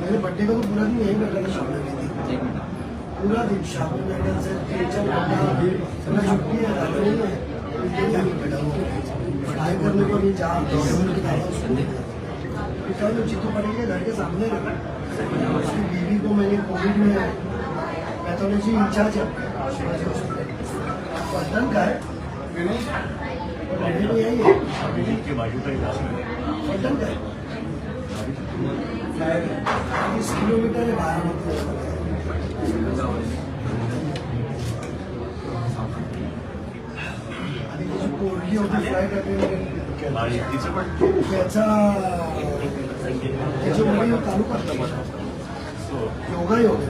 मेरे बर्थडे को तो पूरा दिन यही बैठा था शॉपिंग में थी, पूरा दिन शॉपिंग में बैठा से छुट्टी है रात नहीं है बैठा हूँ पढ़ाई करने को नहीं चाह चित्तू पटेल के घर के सामने उसकी बीवी को मैंने कोविड में पैथोलॉजी इंचार्ज है पटन का है यही है पटन का है 20 किलोमीटर है बाहर आणि जी पोरगी होती फ्लाईट त्याच्या वडील तालुक्यात योगा योग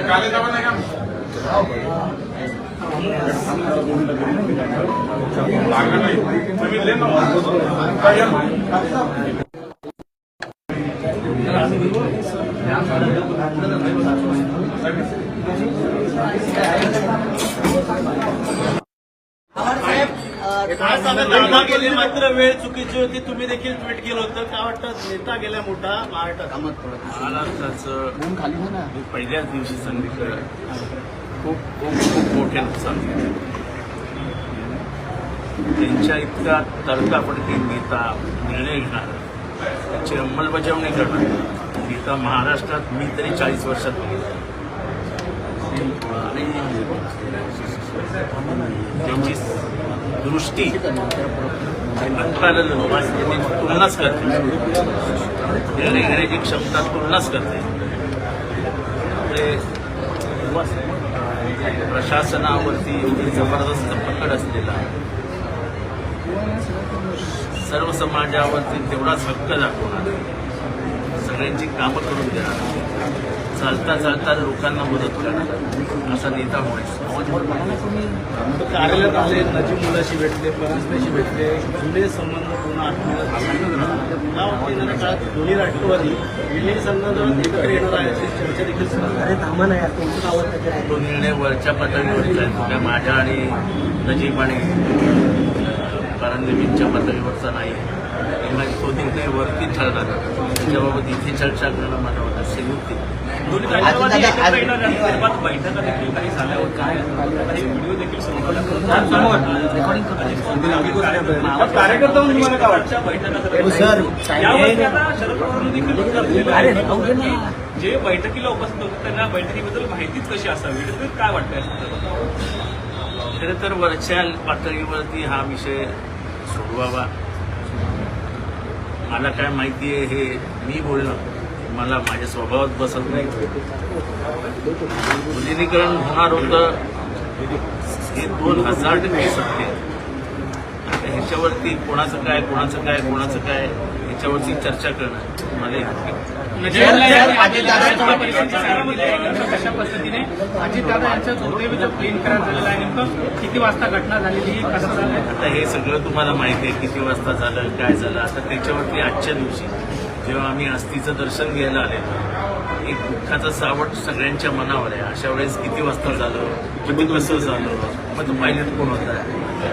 काले जावा नाही का लागलं नाही तुम्ही ले ना नेता गेले मात्र वेळ चुकीची होती. तुम्ही देखील ट्विट केलं होतं. काय वाटतं नेता गेल्या मोठा महाराष्ट्राचं मी पहिल्याच दिवशी सांगितलं खूप खूप खूप मोठे नुकसान त्यांच्या इतका तडकाफडकी नेता निर्णय घेणार त्याची अंमलबजावणी करणार नेता महाराष्ट्रात मी तरी 40 वर्षात बघितलं आणि त्यांची दृष्टी तुलनाच करते निर्णय घेण्याची क्षमता तुलनाच करते प्रशासनावरती जबरदस्त पकड असलेला सर्व समाजावरती तेवढाच हक्क दाखवणार सगळ्यांची कामं करून देणार चालता चालता लोकांना मदत करणार असा नेता होण्याचा कार्यालयात आले नजीब मुलाशी भेटले परांजपेशी भेटले जुने संबंध पुन्हा आठवण्यात काळात दोन्ही राष्ट्रवादी विलीन संघाजवळ एकत्र येणार आहे अशी चर्चा देखील तो निर्णय वरच्या पातळीवरचा आहे त्या माझ्या आणि नजीब आणि परांजपेंच्या पातळीवरचा नाही तो निर्णय वरती ठरणार त्याच्याबाबत इथे चर्चा करणं मला वाटतं संयुक्त बैठका देखील काही झाल्यावर काय व्हिडिओ देखील कार्यकर्ता तुम्हाला काय वाटतं बैठका शरद पवारांनी देखील जे बैठकीला उपस्थित होते त्यांना बैठकीबद्दल माहितीच कशी असावी काय वाटतं खरं तर वरच्या पातळीवरती हा विषय सोडवावा मला काय माहिती आहे हे मी बोलणं मला माझ्या स्वभावात बसत नाही. विलिनीकरण होणार होतं हे 2000% सत्य आहे. आता ह्याच्यावरती कोणाचं काय ह्याच्यावरती चर्चा करणं मला कशा पद्धतीने अजितदादा यांच्या दुर्दैवीचं प्लेन क्रॅश झालेलं आहे, नेमकं किती वाजता घटना झालेली, कसं झालंय? आता हे सगळं तुम्हाला माहिती आहे किती वाजता झालं काय झालं. आता त्याच्यावरती आजच्या दिवशी जेव्हा आम्ही अस्थीचं दर्शन घ्यायला आलेलो एक दुःखाचं सावट सगळ्यांच्या मनावर आहे. अशा वेळेस किती वाजता झालं, किती कसं झालं, मग तो पायलट कोण होता,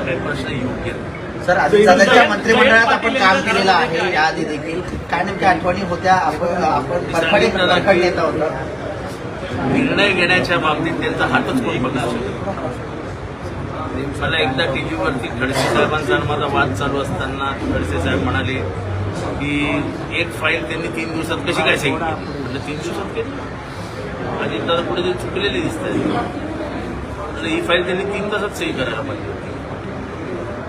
काही प्रश्न योग्य नाही. सर, अजितदादांच्या मंत्रिमंडळात आपण काम केलेलं आहे याआधी देखील. काय नेमक्या आठवणी होत्या? आपण परखड नेता होता. निर्णय घेण्याच्या बाबतीत त्यांचा हातच कोण बघू शकतो. मला एकदा टीव्हीवरती खडसे साहेबांचा आणि माझा वाद चालू असताना खडसे साहेब म्हणाले की एक फाईल त्यांनी 3 दिवसात कशी काय सही केली. म्हणजे 3 दिवसात केली. अजितदादा पुढे ते चुकलेले दिसत आहे. ही फाईल त्यांनी 3 तासात सही करायला पाहिजे होती.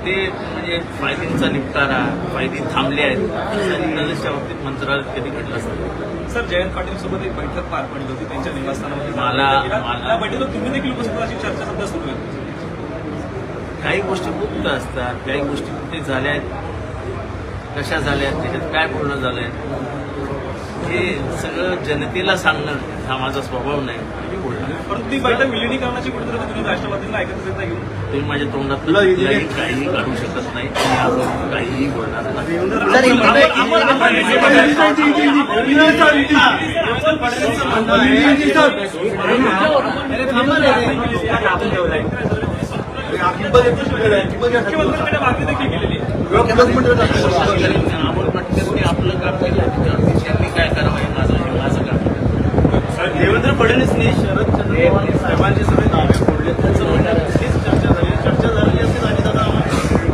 ते म्हणजे फायलींचा निपटारा, फायली थांबल्या आहेत. अजितदादाच्या बाबतीत मंत्रालयात कधी घडलं असतं. सर, जयंत पाटील सोबत एक बैठक पार पडली होती त्यांच्या निवासस्थानामध्ये. मला त्या बैठकीत तुम्ही देखील उपस्थित अशी चर्चा सध्या सुरू आहे. काही गोष्टी गुप्त असतात, काही गोष्टी कुठे झाल्या आहेत, कशा झाल्या आहेत, त्याच्यात काय पूर्ण झालं आहे हे सगळं जनतेला सांगणं हा माझा स्वभाव नाही. मी बोलणार. परंतु ती बैठक विलिनीकरणाची कुठेतरी तुम्ही राष्ट्रवादींना एकत्रितता घेऊन तुम्ही माझ्या तोंडात काहीही काढू शकत नाही. मी यावर काहीही बोलणार नाही. मुख्यमंत्र्यांकडे मागणी देखील केलेली आहे. अमोल पटकरने आपलं काम केलं, त्याच्यावरती त्यांनी काय करावं हे माझं काम. देवेंद्र फडणवीसनी शरदचंद्र पवार साहेबांचे सगळे नावे फोडले, त्यांचं म्हणणं तीच चर्चा झाली असेल आणि दादा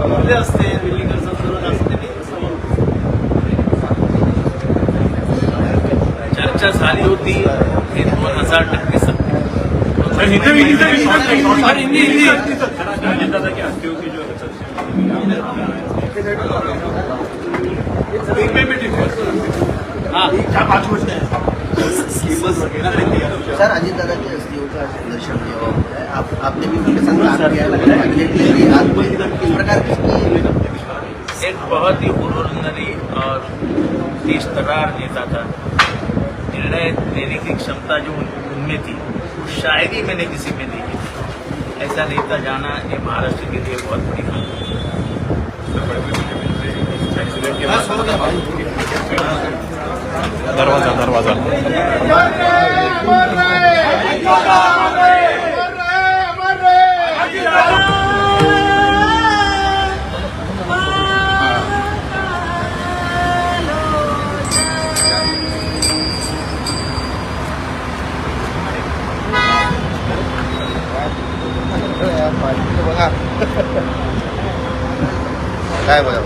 बोलले असते विलिनीकरण संदर्भात असं त्यांनी चर्चा झाली होती हे 2000% सत्य. अजितदादा की हस्ती होती जो सर, अजितदादांच्या हस्ती होता दर्शन दिया. आपने भी उनके साथ काम किया है. किस प्रकार की एक बहुत ही हुनरमंदी और तेज तर्रार नेता था. निर्णय लेने की क्षमता जो उनमें थी वो शायद ही मैंने किसी में नहीं की. ऐसा नेता जाना ये महाराष्ट्र के लिए बहुत बड़ी बात है. दरवाजा बघा काय बघा